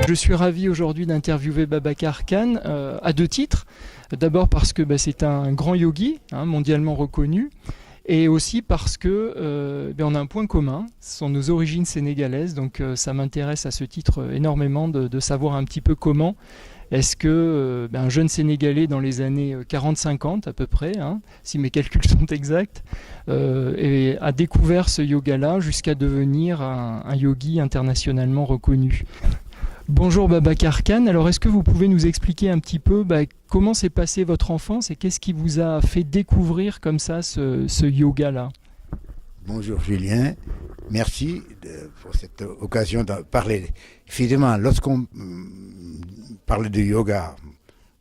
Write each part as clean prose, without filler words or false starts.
Je suis ravi aujourd'hui d'interviewer Babacar Khan à deux titres. D'abord parce que c'est un grand yogi, mondialement reconnu, et aussi parce que on a un point commun, ce sont nos origines sénégalaises, donc ça m'intéresse à ce titre énormément de savoir un petit peu comment est-ce que un jeune Sénégalais dans les années 40-50 à peu près, si mes calculs sont exacts, a découvert ce yoga-là jusqu'à devenir un yogi internationalement reconnu. Bonjour Babacar Khan, alors est-ce que vous pouvez nous expliquer un petit peu comment s'est passée votre enfance et qu'est-ce qui vous a fait découvrir comme ça ce yoga-là? Bonjour Julien, merci pour cette occasion de parler. Effectivement, lorsqu'on parle de yoga,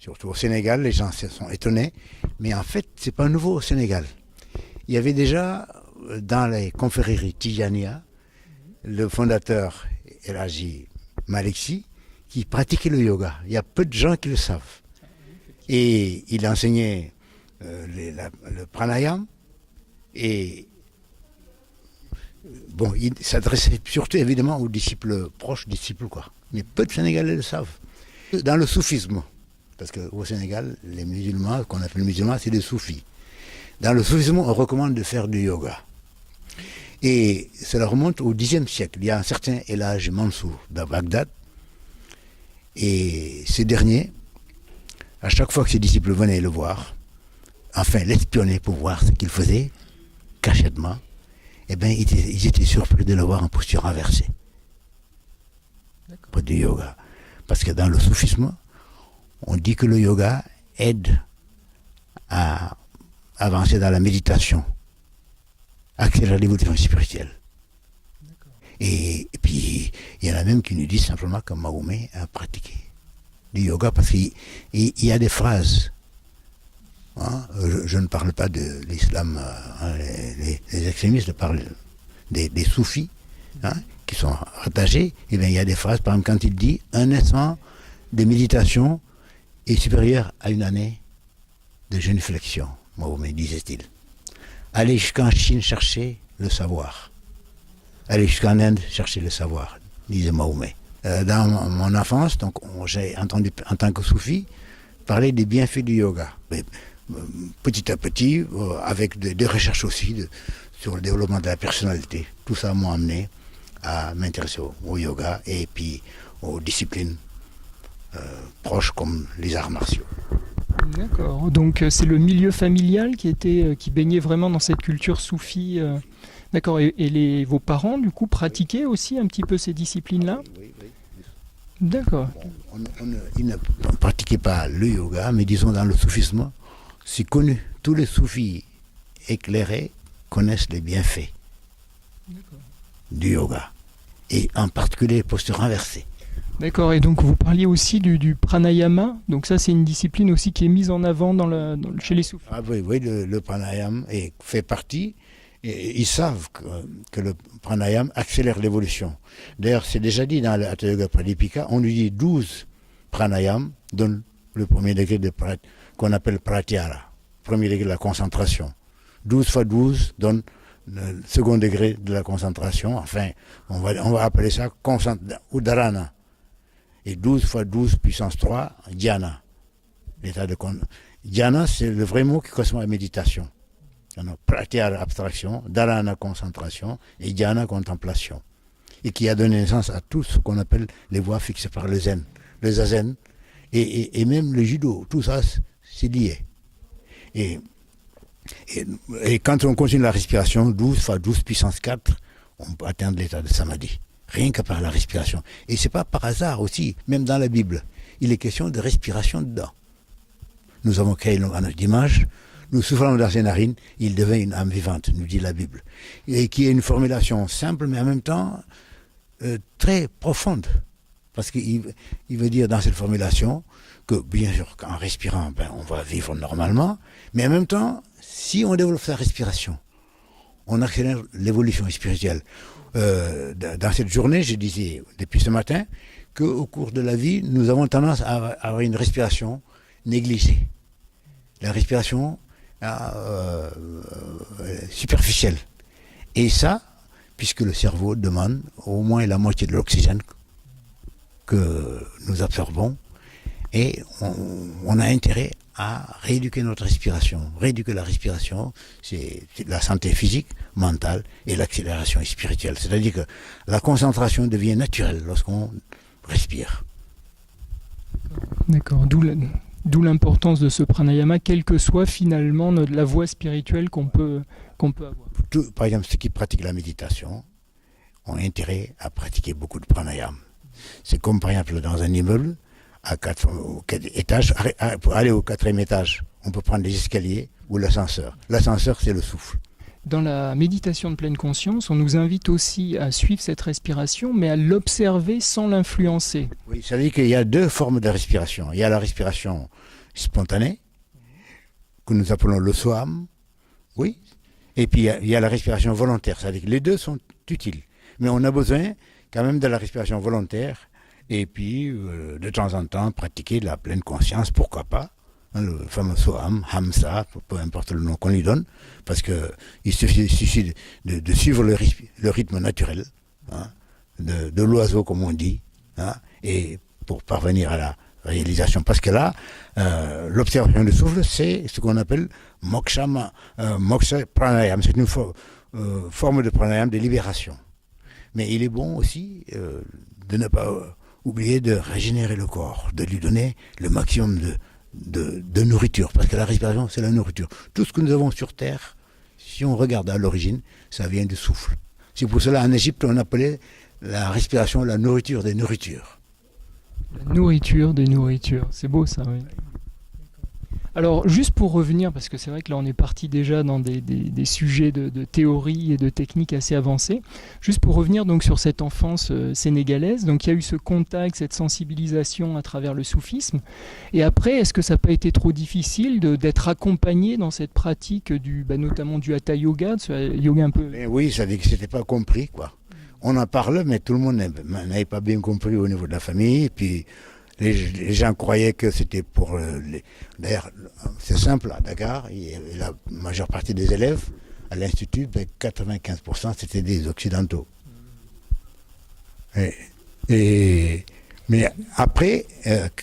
surtout au Sénégal, les gens se sont étonnés, mais en fait, c'est pas nouveau au Sénégal. Il y avait déjà dans les confréries Tijaniya, le fondateur El Hadji Malick Sy, qui pratiquait le yoga. Il y a peu de gens qui le savent. Et il enseignait le pranayama et il s'adressait surtout évidemment aux disciples proches, mais peu de Sénégalais le savent. Dans le soufisme, parce qu'au Sénégal, les musulmans, qu'on appelle musulmans, c'est des soufis. Dans le soufisme, on recommande de faire du yoga. Et cela remonte au Xe siècle. Il y a un certain El Hadji Mansour de Bagdad. Et ce dernier, à chaque fois que ses disciples venaient le voir, enfin l'espionner pour voir ce qu'il faisait, cachètement, ils étaient surpris de le voir en posture inversée. Pour du yoga. Parce que dans le soufisme, on dit que le yoga aide à avancer dans la méditation, accélérer l'évolution spirituelle. Et puis, il y en a même qui nous disent simplement que Mahomet a pratiqué du yoga parce qu'il y a des phrases. Je ne parle pas de l'islam, les extrémistes parlent des soufis qui sont rattachés. Et bien, il y a des phrases, par exemple, quand il dit un instant de méditation est supérieur à une année de génuflexion, Mahomet disait-il. Allez jusqu'en Chine chercher le savoir. Allez jusqu'en Inde chercher le savoir, disait Mahomet. Dans mon enfance, donc, j'ai entendu en tant que soufi parler des bienfaits du yoga. Mais, petit à petit, avec des recherches aussi sur le développement de la personnalité, tout ça m'a amené à m'intéresser au yoga et puis aux disciplines proches comme les arts martiaux. D'accord, donc c'est le milieu familial qui baignait vraiment dans cette culture soufie. D'accord, et vos parents, du coup, pratiquaient aussi un petit peu ces disciplines-là? Oui. D'accord. Bon, ils ne pratiquaient pas le yoga, mais disons dans le soufisme, c'est connu. Tous les soufis éclairés connaissent les bienfaits du yoga, et en particulier les postures inversées. D'accord, et donc vous parliez aussi du pranayama, donc ça c'est une discipline aussi qui est mise en avant chez les soufis. Ah oui, le pranayama fait partie. Et ils savent que le pranayama accélère l'évolution. D'ailleurs, c'est déjà dit dans le Hatha Yoga Pradipika, on lui dit 12 pranayama donnent le premier degré qu'on appelle pratyahara, premier degré de la concentration. 12 fois 12 donne le second degré de la concentration. Enfin, on va appeler ça ou dharana. Et 12 fois 12 puissance 3, dhyana. Dhyana, c'est le vrai mot qui correspond à la méditation. Pratyahara, abstraction, dharana, concentration, et dhyana, contemplation. Et qui a donné naissance à tout ce qu'on appelle les voies fixées par le zen, le zazen, et même le judo. Tout ça, c'est lié. Et quand on continue la respiration, 12 fois 12 puissance 4, on peut atteindre l'état de samadhi. Rien que par la respiration. Et c'est pas par hasard aussi, même dans la Bible, il est question de respiration dedans. Nous avons créé à notre image, nous soufflons dans ses narines, il devient une âme vivante, nous dit la Bible. Et qui est une formulation simple, mais en même temps très profonde. Parce qu'il veut dire dans cette formulation que, bien sûr, qu'en respirant, on va vivre normalement, mais en même temps, si on développe sa respiration, on accélère l'évolution spirituelle. Dans cette journée, je disais depuis ce matin qu'au cours de la vie, nous avons tendance à avoir une respiration négligée. La respiration superficielle. Et ça, puisque le cerveau demande au moins la moitié de l'oxygène que nous absorbons et on a intérêt à rééduquer notre respiration. Rééduquer la respiration, c'est la santé physique, mentale et l'accélération spirituelle. C'est-à-dire que la concentration devient naturelle lorsqu'on respire. D'accord, d'où l'importance de ce pranayama, quelle que soit finalement la voie spirituelle qu'on peut avoir. Par exemple, ceux qui pratiquent la méditation ont intérêt à pratiquer beaucoup de pranayama. C'est comme par exemple dans un immeuble, à 4 étages, pour aller au 4e étage, on peut prendre les escaliers ou l'ascenseur. L'ascenseur, c'est le souffle. Dans la méditation de pleine conscience, on nous invite aussi à suivre cette respiration, mais à l'observer sans l'influencer. Oui, ça veut dire qu'il y a 2 formes de respiration. Il y a la respiration spontanée, que nous appelons le soham, oui, et puis il y a la respiration volontaire. C'est-à-dire que les 2 sont utiles. Mais on a besoin quand même de la respiration volontaire, et puis de temps en temps pratiquer la pleine conscience, pourquoi pas, hein, le fameux Soham, Hamsa, peu importe le nom qu'on lui donne, parce qu'il suffit de suivre le rythme naturel, hein, de l'oiseau comme on dit, hein, et pour parvenir à la réalisation. Parce que là, l'observation du souffle, c'est ce qu'on appelle moksha pranayam, c'est une forme de pranayam de libération. Mais il est bon aussi de ne pas oublier de régénérer le corps, de lui donner le maximum de nourriture, parce que la respiration, c'est la nourriture. Tout ce que nous avons sur Terre, si on regarde à l'origine, ça vient du souffle. C'est pour cela, en Égypte, on appelait la respiration la nourriture des nourritures. La nourriture des nourritures, c'est beau ça, oui. Alors, juste pour revenir, parce que c'est vrai que là on est parti déjà dans des sujets de théorie et de techniques assez avancés, juste pour revenir donc sur cette enfance sénégalaise, donc il y a eu ce contact, cette sensibilisation à travers le soufisme, et après, est-ce que ça n'a pas été trop difficile d'être accompagné dans cette pratique notamment du hatha yoga, de ce yoga un peu... Mais oui, ça dit que c'était pas compris, quoi. On en parle, mais tout le monde n'avait pas bien compris au niveau de la famille, et puis... Les gens croyaient que c'était pour... D'ailleurs, c'est simple, à Dakar, la majeure partie des élèves à l'Institut, 95%, c'était des Occidentaux. Mais après,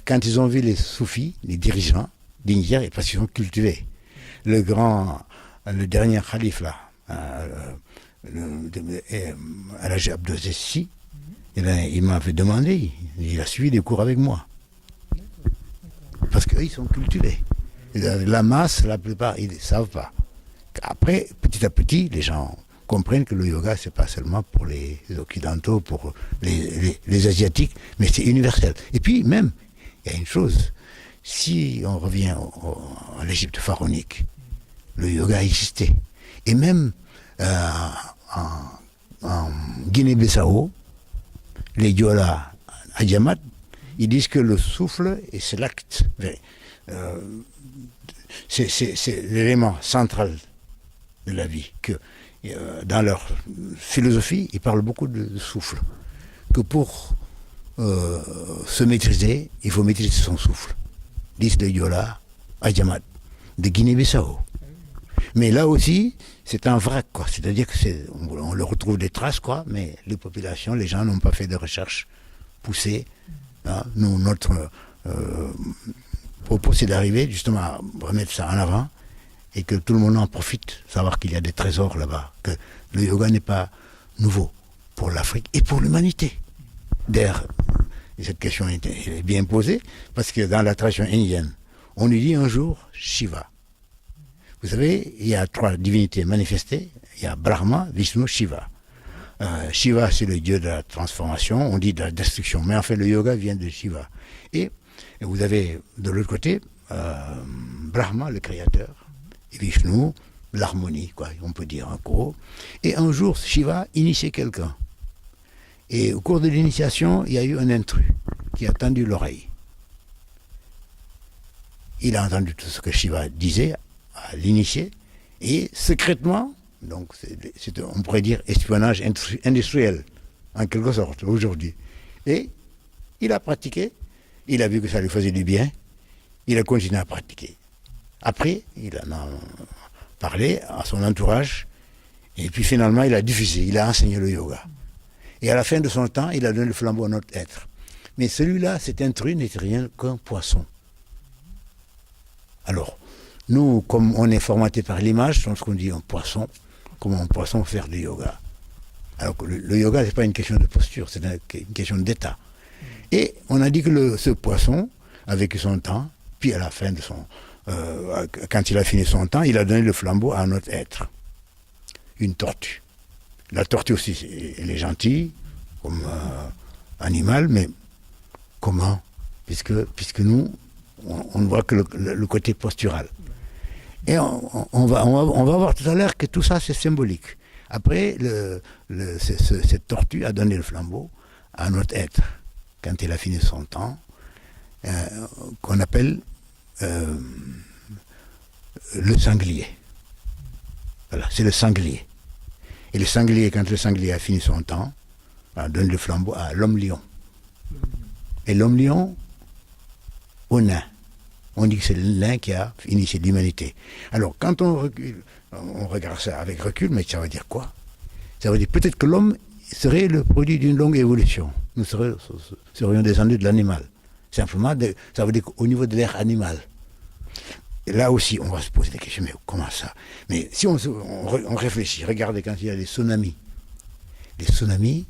quand ils ont vu les soufis, les dirigeants du Niger, parce qu'ils sont cultivés, le dernier calife là, Al-Hajj Abdou Zessi, il m'avait demandé, il a suivi des cours avec moi. Parce qu'eux, ils sont cultivés. La masse, la plupart, ils ne savent pas. Après, petit à petit, les gens comprennent que le yoga, ce n'est pas seulement pour les Occidentaux, pour les Asiatiques, mais c'est universel. Et puis, même, il y a une chose, si on revient à l'Égypte pharaonique, le yoga existait. Et même en Guinée-Bissau, les Diola à Djamat, ils disent que le souffle, et c'est l'acte, c'est l'élément central de la vie. Que, dans leur philosophie, ils parlent beaucoup de souffle. Que pour se maîtriser, il faut maîtriser son souffle. Disent les Diola à Djamat, de Guinée-Bissau. Mais là aussi, c'est un vrac, quoi. C'est-à-dire on le retrouve des traces, quoi, mais les populations, les gens n'ont pas fait de recherche poussée. Hein. Nous, notre propos, c'est d'arriver justement à remettre ça en avant et que tout le monde en profite, savoir qu'il y a des trésors là-bas, que le yoga n'est pas nouveau pour l'Afrique et pour l'humanité. D'ailleurs, cette question est bien posée, parce que dans la tradition indienne, on lui dit un jour Shiva. Vous savez, il y a 3 divinités manifestées. Il y a Brahma, Vishnu, Shiva. Shiva, c'est le dieu de la transformation, on dit de la destruction. Mais en fait, le yoga vient de Shiva. Et vous avez, de l'autre côté, Brahma, le créateur, et Vishnu, l'harmonie, quoi, on peut dire en gros. Et un jour, Shiva initiait quelqu'un. Et au cours de l'initiation, il y a eu un intrus qui a tendu l'oreille. Il a entendu tout ce que Shiva disait à l'initié, et secrètement, donc on pourrait dire espionnage industriel, en quelque sorte, aujourd'hui. Et il a pratiqué, il a vu que ça lui faisait du bien, il a continué à pratiquer. Après, il en a parlé à son entourage, et puis finalement, il a diffusé, il a enseigné le yoga. Et à la fin de son temps, il a donné le flambeau à notre être. Mais celui-là, cet intrus n'était rien qu'un poisson. Alors, nous, comme on est formaté par l'image, lorsqu'on dit un poisson, comment un poisson peut faire du yoga? Alors que le yoga, ce n'est pas une question de posture, c'est une question d'état. Et on a dit que ce poisson a vécu son temps, puis à la fin de quand il a fini son temps, il a donné le flambeau à un autre être, une tortue. La tortue aussi, elle est gentille, comme animal, mais comment? Puisque nous, on ne voit que le côté postural. Et on va voir tout à l'heure que tout ça, c'est symbolique. Après, cette tortue a donné le flambeau à un autre être, quand il a fini son temps, qu'on appelle le sanglier. Voilà, c'est le sanglier. Et le sanglier, quand le sanglier a fini son temps, donne le flambeau à l'homme-lion. Et l'homme-lion, au nain. On dit que c'est le nain qui a initié l'humanité. Alors, quand on recule, on regarde ça avec recul, mais ça veut dire quoi? Ça veut dire peut-être que l'homme serait le produit d'une longue évolution. Nous serions descendus de l'animal. Simplement, ça veut dire qu'au niveau de l'ère animale. Et là aussi, on va se poser des questions, mais comment ça? Mais si on réfléchit, regardez quand il y a des tsunamis. Les tsunamis,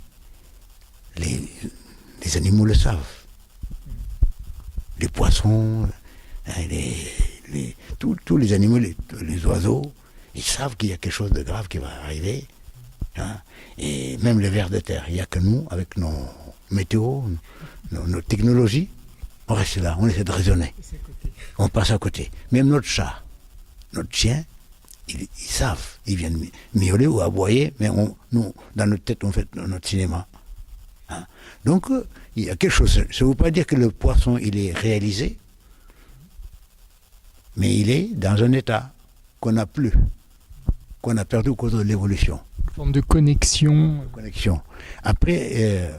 les animaux le savent. Les poissons, tous les animaux, les oiseaux, ils savent qu'il y a quelque chose de grave qui va arriver. Hein? Et même les vers de terre, il n'y a que nous, avec nos météos, nos technologies, on reste là, on essaie de raisonner. On passe à côté. Même notre chat, notre chien, ils savent, ils viennent miauler ou aboyer, mais nous, dans notre tête, on fait notre cinéma. Hein? Donc, il y a quelque chose. Ça ne veut pas dire que le poisson, il est réalisé, mais il est dans un état qu'on n'a plus, qu'on a perdu au cours de l'évolution. Une forme de connexion. Après,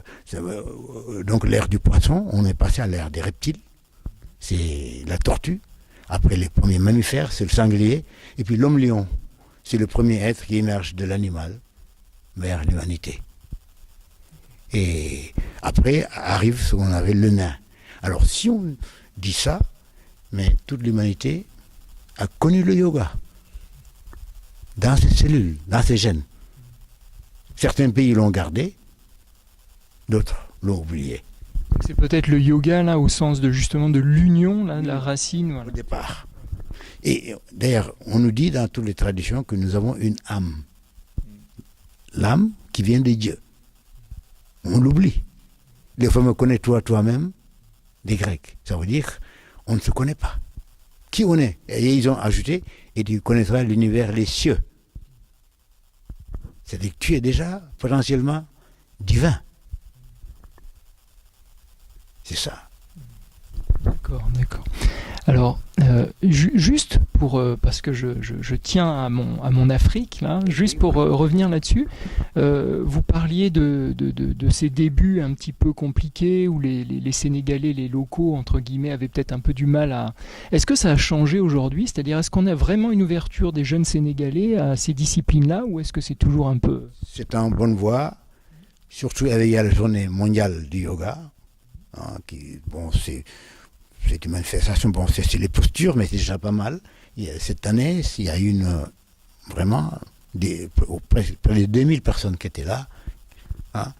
donc l'ère du poisson, on est passé à l'ère des reptiles. C'est la tortue. Après, les premiers mammifères, c'est le sanglier. Et puis l'homme-lion, c'est le premier être qui émerge de l'animal vers l'humanité. Et après arrive ce qu'on appelle le nain. Alors si on dit ça, mais toute l'humanité a connu le yoga dans ses cellules, dans ses gènes. Certains pays l'ont gardé, d'autres l'ont oublié. C'est peut-être le yoga là au sens de justement de l'union, là, de la racine. Voilà. Au départ. Et d'ailleurs, on nous dit dans toutes les traditions que nous avons une âme. L'âme qui vient de Dieu. On l'oublie. Les fameux connais-toi toi-même des Grecs. Ça veut dire on ne se connaît pas. Qui on est? Et ils ont ajouté, et tu connaîtras l'univers, les cieux. C'est-à-dire que tu es déjà potentiellement divin. C'est ça. D'accord. Alors, juste pour, parce que je tiens à mon Afrique, là, juste pour revenir là-dessus, vous parliez de ces débuts un petit peu compliqués où les Sénégalais, les locaux, entre guillemets, avaient peut-être un peu du mal à... Est-ce que ça a changé aujourd'hui? C'est-à-dire, est-ce qu'on a vraiment une ouverture des jeunes Sénégalais à ces disciplines-là ou est-ce que c'est toujours un peu... C'est en bonne voie, surtout avec la journée mondiale du yoga, hein, qui, bon, c'est une manifestation, bon, c'est les postures, mais c'est déjà pas mal. Cette année, il y a eu vraiment près de 2000 personnes qui étaient là. Hein.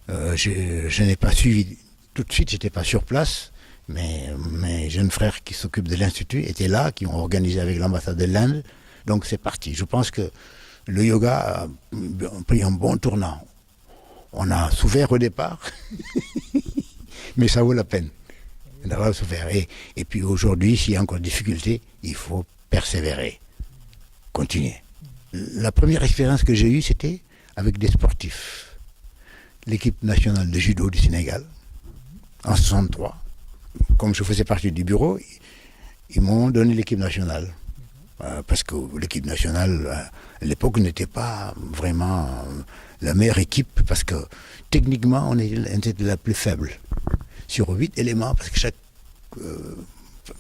Je n'ai pas suivi tout de suite, j'étais pas sur place, mais mes jeunes frères qui s'occupent de l'Institut étaient là, qui ont organisé avec l'ambassade de l'Inde. Donc c'est parti. Je pense que le yoga a pris un bon tournant. On a souffert au départ, mais ça vaut la peine d'avoir souffert. Et puis aujourd'hui, s'il y a encore des difficultés, il faut persévérer, continuer. La première expérience que j'ai eue, c'était avec des sportifs. L'équipe nationale de judo du Sénégal, en 1963. Comme je faisais partie du bureau, ils m'ont donné l'équipe nationale. Parce que l'équipe nationale, à l'époque, n'était pas vraiment la meilleure équipe, parce que techniquement, on était la plus faible. Sur 8 éléments, parce que chaque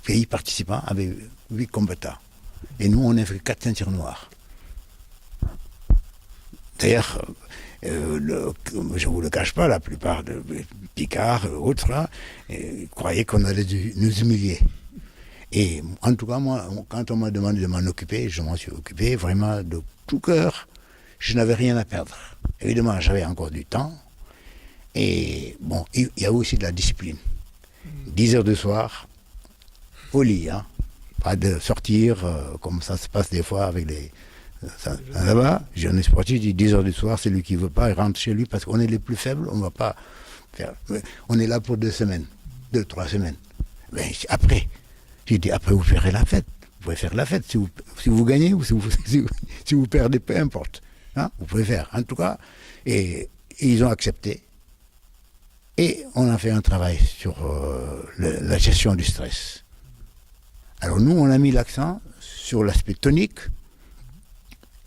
pays participant avait 8 combattants. Et nous, on avait 4 ceintures noires. D'ailleurs, Je ne vous le cache pas, la plupart de Picard et autres là, croyaient qu'on allait nous humilier. Et en tout cas, moi, quand on m'a demandé de m'en occuper, je m'en suis occupé vraiment de tout cœur. Je n'avais rien à perdre. Évidemment, j'avais encore du temps. Et bon, il y a aussi de la discipline. 10 heures de soir, au lit, hein. Pas de sortir comme ça se passe des fois avec les... Là-bas, j'ai un sportif, dit 10 heures du soir, celui qui ne veut pas, il rentre chez lui parce qu'on est les plus faibles, on ne va pas faire... On est là pour 2 semaines, 3 semaines. Mais après, j'ai dit, après vous ferez la fête. Vous pouvez faire la fête si vous gagnez ou si vous perdez, peu importe. Hein, vous pouvez faire, en tout cas. Et ils ont accepté. Et on a fait un travail sur la gestion du stress. Alors nous, on a mis l'accent sur l'aspect tonique,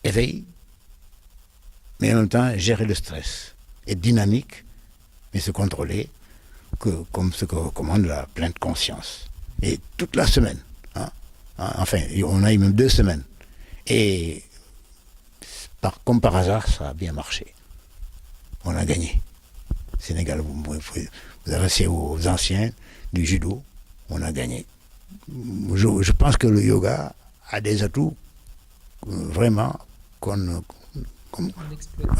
éveil, mais en même temps gérer le stress. Être dynamique, mais se contrôler, comme ce que recommande la pleine conscience. Et toute la semaine, hein, enfin, on a eu même 2 semaines. Et comme par hasard, ça a bien marché. On a gagné. Sénégal, vous adressez aux anciens du judo, on a gagné. Je pense que le yoga a des atouts vraiment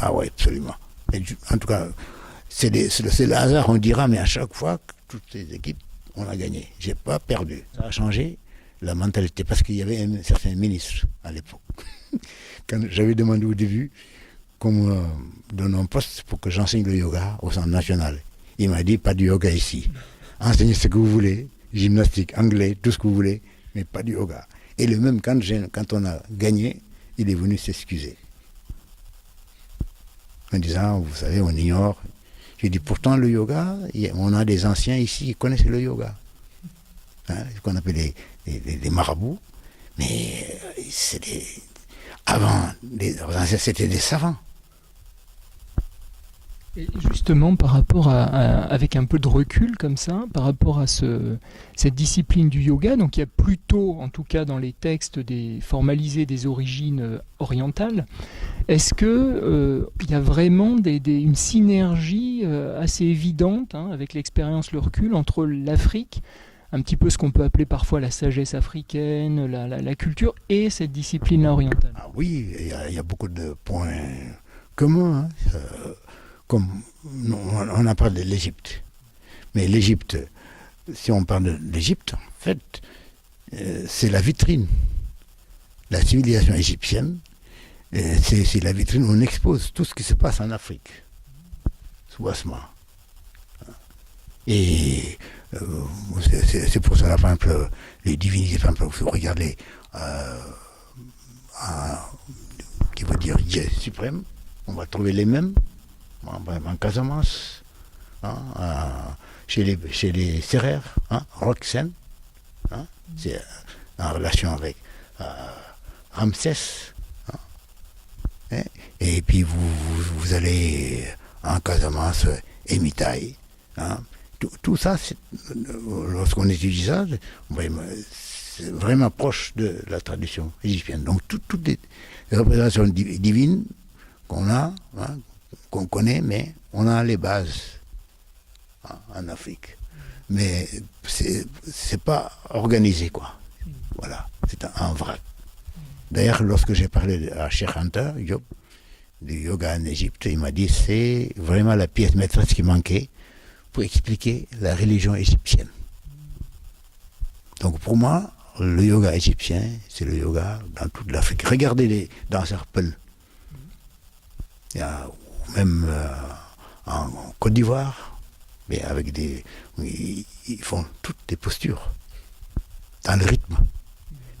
ah oui, absolument. Et en tout cas, c'est le hasard, on dira, mais à chaque fois, toutes ces équipes, on a gagné. J'ai pas perdu. Ça a changé la mentalité, parce qu'il y avait un certain ministre à l'époque. Quand j'avais demandé au début qu'on me donne un poste pour que j'enseigne le yoga au centre national. Il m'a dit, pas du yoga ici. Enseignez ce que vous voulez, gymnastique, anglais, tout ce que vous voulez, mais pas du yoga. Et le même, quand on a gagné, il est venu s'excuser. En disant, vous savez, on ignore. J'ai dit, pourtant le yoga, on a des anciens ici qui connaissent le yoga. Hein, ce qu'on appelle des marabouts. Mais avant, les anciens, c'était des savants. Et justement, par rapport avec un peu de recul comme ça, par rapport à cette discipline du yoga, donc il y a plutôt, en tout cas dans les textes formalisés, des origines orientales. Est-ce que il y a vraiment une synergie assez évidente, hein, avec l'expérience, le recul, entre l'Afrique, un petit peu ce qu'on peut appeler parfois la sagesse africaine, la culture, et cette discipline-là orientale? Ah oui, il y a beaucoup de points communs. Hein. Comme on a parlé de l'Égypte. Mais l'Égypte, si on parle de l'Égypte, en fait, c'est la vitrine. La civilisation égyptienne, c'est la vitrine où on expose tout ce qui se passe en Afrique, sous Asma. Et c'est pour ça, par exemple, les divinités, par exemple, vous regardez, qui veut dire Dieu suprême, on va trouver les mêmes. En Casamance, hein, chez les Sérères, hein, Roxen, hein, c'est en relation avec Ramsès. Hein, et puis vous allez en Casamance, Emitaï. Hein, tout ça, lorsqu'on étudie ça, c'est vraiment proche de la tradition égyptienne. Donc toutes les représentations divines qu'on a, hein, qu'on connaît, mais on a les bases, hein, en Afrique. Mais c'est pas organisé, quoi. Voilà, c'est un vrac. D'ailleurs, lorsque j'ai parlé à Cheikh Anta Diop du yoga en Égypte, il m'a dit c'est vraiment la pièce maîtresse qui manquait pour expliquer la religion égyptienne. Donc pour moi, le yoga égyptien, c'est le yoga dans toute l'Afrique. Regardez les danseurs Peul. Il y a même en Côte d'Ivoire, mais avec ils font toutes des postures dans le rythme.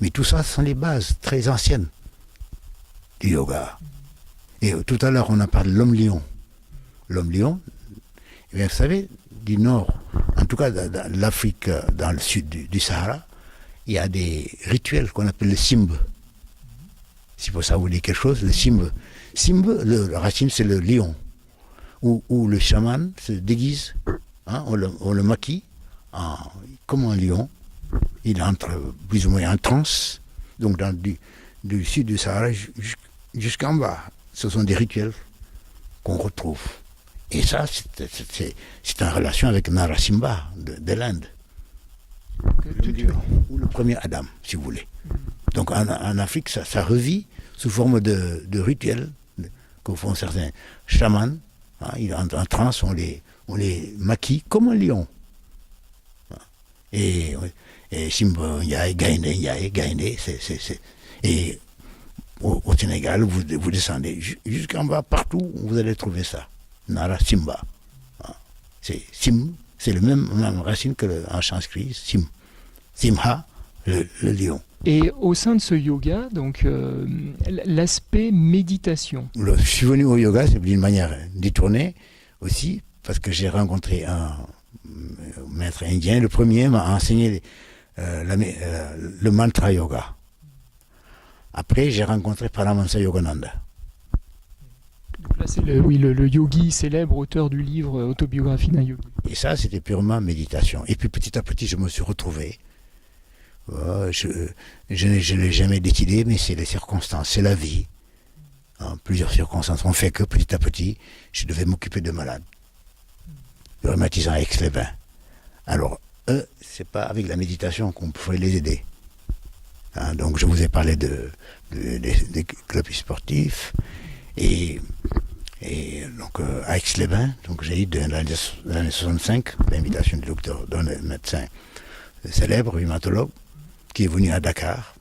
Mais tout ça, ce sont les bases très anciennes du yoga. Et tout à l'heure, on a parlé de l'homme-lion. L'homme-lion, eh bien, vous savez, du nord, en tout cas dans l'Afrique, dans le sud du Sahara, il y a des rituels qu'on appelle le simb. Si pour ça vous dites quelque chose, le simb. Simb, la racine, c'est le lion, où le chaman se déguise, hein, on le maquille comme un lion. Il entre plus ou moins en transe, donc du sud du Sahara jusqu'en bas. Ce sont des rituels qu'on retrouve. Et ça, c'est en relation avec Narasimha de l'Inde. Ou le premier Adam, si vous voulez. Donc en Afrique, ça revit sous forme de rituels que font certains chamans. En transe, on les maquille comme un lion. Et Simba, Gaïndé, et au Sénégal, vous descendez jusqu'en bas, partout, vous allez trouver ça. Nara Simba. C'est le même racine que en sanskrit, Sim. Simha, le lion. Et au sein de ce yoga, donc l'aspect méditation. Je suis venu au yoga, c'est d'une manière détournée aussi, parce que j'ai rencontré un maître indien. Le premier m'a enseigné le mantra yoga. Après, j'ai rencontré Paramahansa Yogananda. Donc là, c'est le yogi célèbre, auteur du livre Autobiographie d'un yogi. Et ça, c'était purement méditation. Et puis petit à petit, je me suis retrouvé. Je ne l'ai jamais décidé, mais c'est les circonstances, c'est la vie. Plusieurs circonstances ont fait que petit à petit, je devais m'occuper de malades. Le rhumatisant à Aix-les-Bains. Alors, c'est pas avec la méditation qu'on pourrait les aider. Donc, je vous ai parlé des clubs sportifs. Et donc, à Aix-les-Bains, donc j'ai eu dans les années 65, l'invitation du docteur, d'un médecin célèbre, rhumatologue, qui est venu à Dakar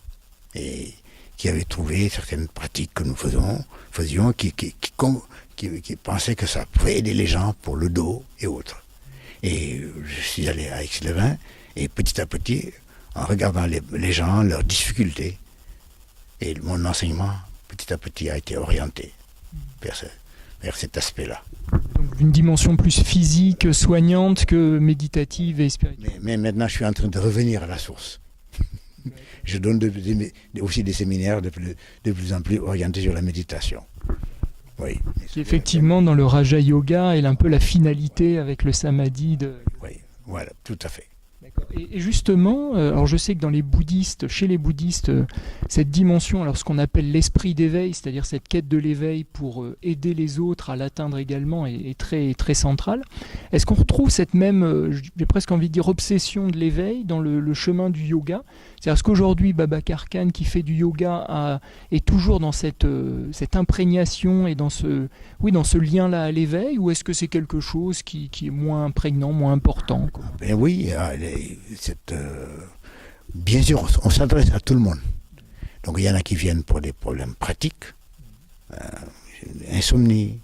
et qui avait trouvé certaines pratiques que nous faisions qui pensaient que ça pouvait aider les gens pour le dos et autres. Et je suis allé à Aix-les-Bains et petit à petit, en regardant les gens, leurs difficultés, et mon enseignement, petit à petit, a été orienté vers cet aspect-là. Donc d'une dimension plus physique, soignante que méditative et spirituelle. Mais maintenant, je suis en train de revenir à la source. Je donne aussi des séminaires de plus en plus orientés sur la méditation. Oui. Qui effectivement, dans le Raja Yoga, est un peu la finalité avec le Samadhi. Oui, voilà, tout à fait. Et justement, alors je sais que chez les bouddhistes, cette dimension, alors ce qu'on appelle l'esprit d'éveil, c'est-à-dire cette quête de l'éveil pour aider les autres à l'atteindre également, est très, très centrale. Est-ce qu'on retrouve cette même, j'ai presque envie de dire, obsession de l'éveil dans le chemin du yoga ? C'est-à-dire, est-ce qu'aujourd'hui, Babacar Khan, qui fait du yoga, est toujours dans cette imprégnation et dans ce lien-là à l'éveil, ou est-ce que c'est quelque chose qui est moins prégnant, moins important, quoi ? Ben oui, bien sûr, on s'adresse à tout le monde. Donc il y en a qui viennent pour des problèmes pratiques, insomnie,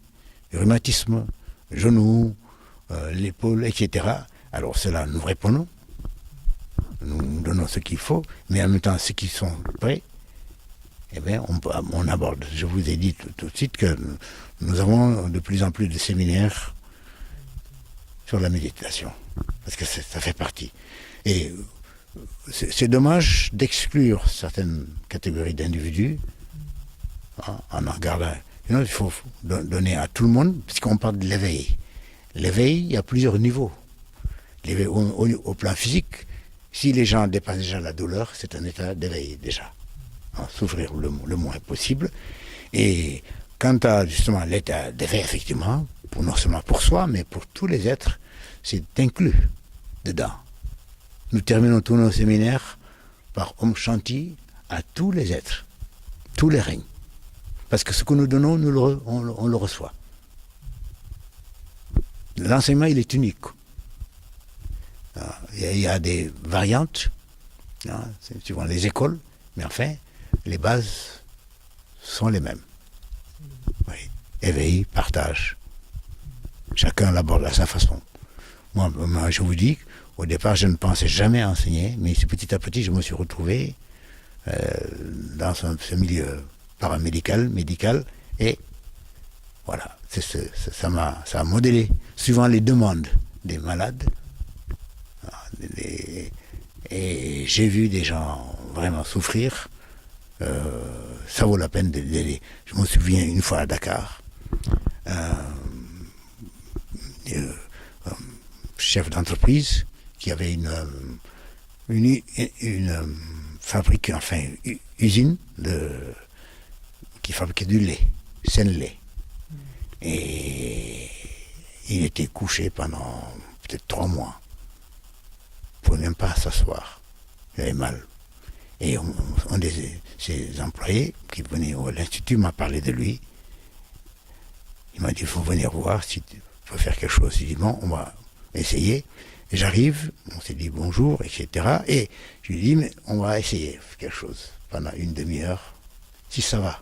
rhumatisme, genoux, l'épaule, etc. Alors cela, nous répondons. Nous donnons ce qu'il faut, mais en même temps, ceux qui sont prêts, eh bien, on aborde. Je vous ai dit tout de suite que nous avons de plus en plus de séminaires sur la méditation, parce que ça fait partie. Et c'est dommage d'exclure certaines catégories d'individus en regardant. Il faut donner à tout le monde, puisqu'on parle de l'éveil. L'éveil, il y a plusieurs niveaux. L'éveil au plan physique. Si les gens dépassent déjà la douleur, c'est un état d'éveil déjà. Souffrir le moins possible. Et quant à justement l'état d'éveil, effectivement, non seulement pour soi, mais pour tous les êtres, c'est inclus dedans. Nous terminons tous nos séminaires par Om Shanti à tous les êtres, tous les règnes. Parce que ce que nous donnons, on le reçoit. L'enseignement, il est unique. Il y a des variantes, suivant les écoles, mais enfin, les bases sont les mêmes. Oui. Éveil, partage. Chacun l'aborde à sa façon. Moi, je vous dis, au départ, je ne pensais jamais enseigner, mais petit à petit, je me suis retrouvé dans ce milieu paramédical, médical, et voilà, ça a modélé, suivant les demandes des malades. Et j'ai vu des gens vraiment souffrir. Ça vaut la peine d'aider. Je me souviens une fois à Dakar, chef d'entreprise qui avait une fabrique, enfin usine qui fabriquait du lait, Senlait. Et il était couché pendant peut-être 3 mois. Il ne pouvait même pas s'asseoir. Il avait mal. Et un de ses employés qui venait à l'Institut m'a parlé de lui. Il m'a dit, il faut venir voir si tu peux faire quelque chose. J'ai dit, bon, on va essayer. Et j'arrive, on s'est dit bonjour, etc. Et je lui ai dit, mais on va essayer quelque chose pendant une demi-heure. Si ça va,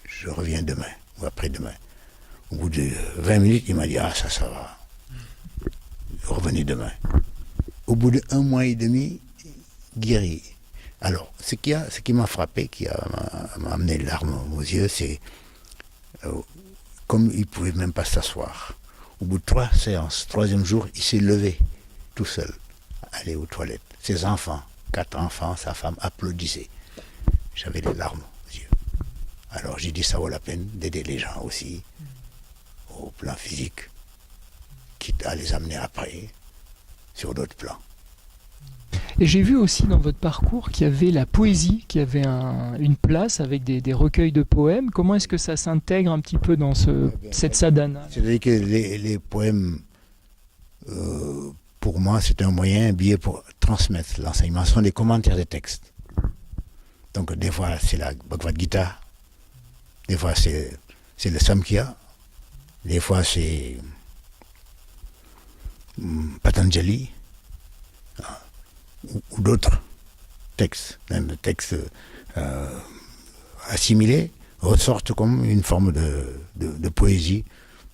je reviens demain ou après-demain. Au bout de 20 minutes, il m'a dit, ah, ça va. Revenez demain. Au bout d'1 mois et demi, guéri. Alors, ce qui m'a frappé, m'a amené les larmes aux yeux, c'est comme il ne pouvait même pas s'asseoir. Au bout de 3 séances, 3e jour, il s'est levé tout seul, aller aux toilettes. Ses enfants, 4 enfants, sa femme applaudissaient. J'avais les larmes aux yeux. Alors j'ai dit, ça vaut la peine d'aider les gens aussi, au plan physique, quitte à les amener après, sur d'autres plans. Et j'ai vu aussi dans votre parcours qu'il y avait la poésie, qu'il y avait une place avec des recueils de poèmes. Comment est-ce que ça s'intègre un petit peu dans cette sadhana? C'est-à-dire que les poèmes, pour moi, c'est un moyen, un billet pour transmettre l'enseignement. Ce sont des commentaires des textes. Donc des fois, c'est la Bhagavad Gita, des fois, c'est le Samkhya, des fois, c'est Patanjali, ou d'autres textes. Les textes assimilés ressortent comme une forme de poésie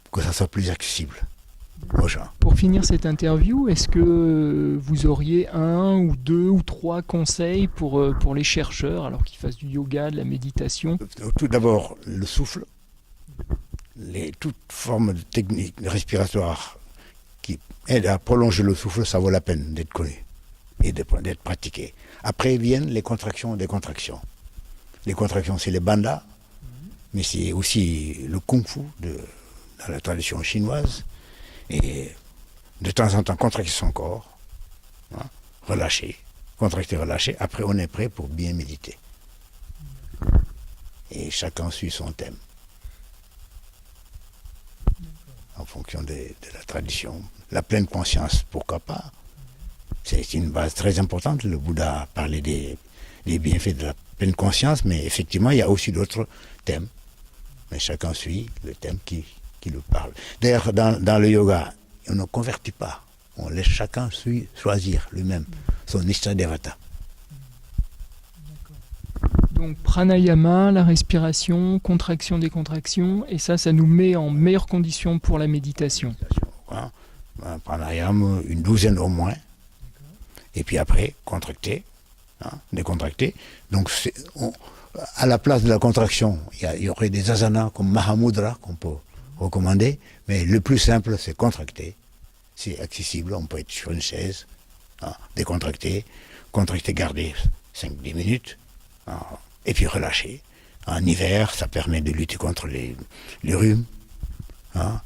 pour que ça soit plus accessible aux gens. Pour finir cette interview, est-ce que vous auriez 1 ou 2 ou 3 conseils pour les chercheurs, alors qu'ils fassent du yoga, de la méditation? Tout d'abord, le souffle, toute forme de technique respiratoire qui aide à prolonger le souffle, ça vaut la peine d'être connu et d'être pratiqué. Après viennent les contractions des contractions. Les contractions, c'est les bandas, mais c'est aussi le kung-fu dans la tradition chinoise. Et de temps en temps, contracter son corps, hein, relâcher, contracter, relâcher. Après, on est prêt pour bien méditer. Et chacun suit son thème, en fonction de la tradition. La pleine conscience, pourquoi pas? C'est une base très importante. Le Bouddha a parlé des bienfaits de la pleine conscience, mais effectivement, il y a aussi d'autres thèmes. Mais chacun suit le thème qui lui parle. D'ailleurs, dans le yoga, on ne convertit pas. On laisse chacun choisir lui-même son Ishtadevata. Donc pranayama, la respiration, contraction des contractions, et ça nous met en meilleures conditions pour la méditation. Hein, un pranayama, une 12aine au moins. Et puis après, contracter, hein, décontracter. Donc, à la place de la contraction, il y aurait des asanas comme Mahamudra qu'on peut recommander, mais le plus simple, c'est contracter. C'est accessible, on peut être sur une chaise, hein, décontracter, contracter, garder 5-10 minutes, hein, et puis relâcher. En hiver, ça permet de lutter contre les rhumes, hein,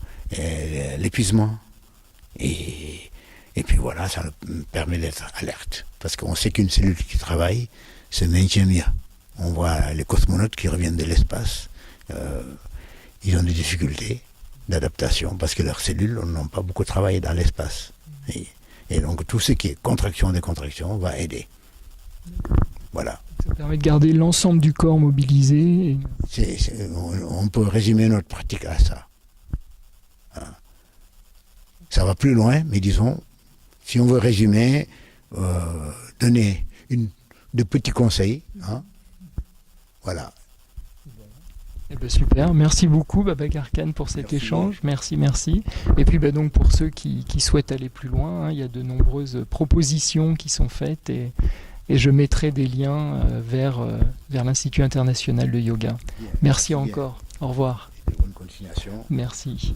l'épuisement, et puis voilà, ça nous permet d'être alerte. Parce qu'on sait qu'une cellule qui travaille se maintient mieux. On voit les cosmonautes qui reviennent de l'espace, ils ont des difficultés d'adaptation parce que leurs cellules n'ont pas beaucoup travaillé dans l'espace. Et donc tout ce qui est contraction, décontraction va aider. Voilà. Ça permet de garder l'ensemble du corps mobilisé. On peut résumer notre pratique à ça. Hein. Ça va plus loin, mais disons, si on veut résumer, donner de petits conseils, hein, voilà. Eh ben super, merci beaucoup Babacar Khan pour cet échange, merci. Et puis donc pour ceux qui souhaitent aller plus loin, hein, il y a de nombreuses propositions qui sont faites et je mettrai des liens vers l'Institut international de yoga. Merci encore, au revoir. Bonne continuation. Merci.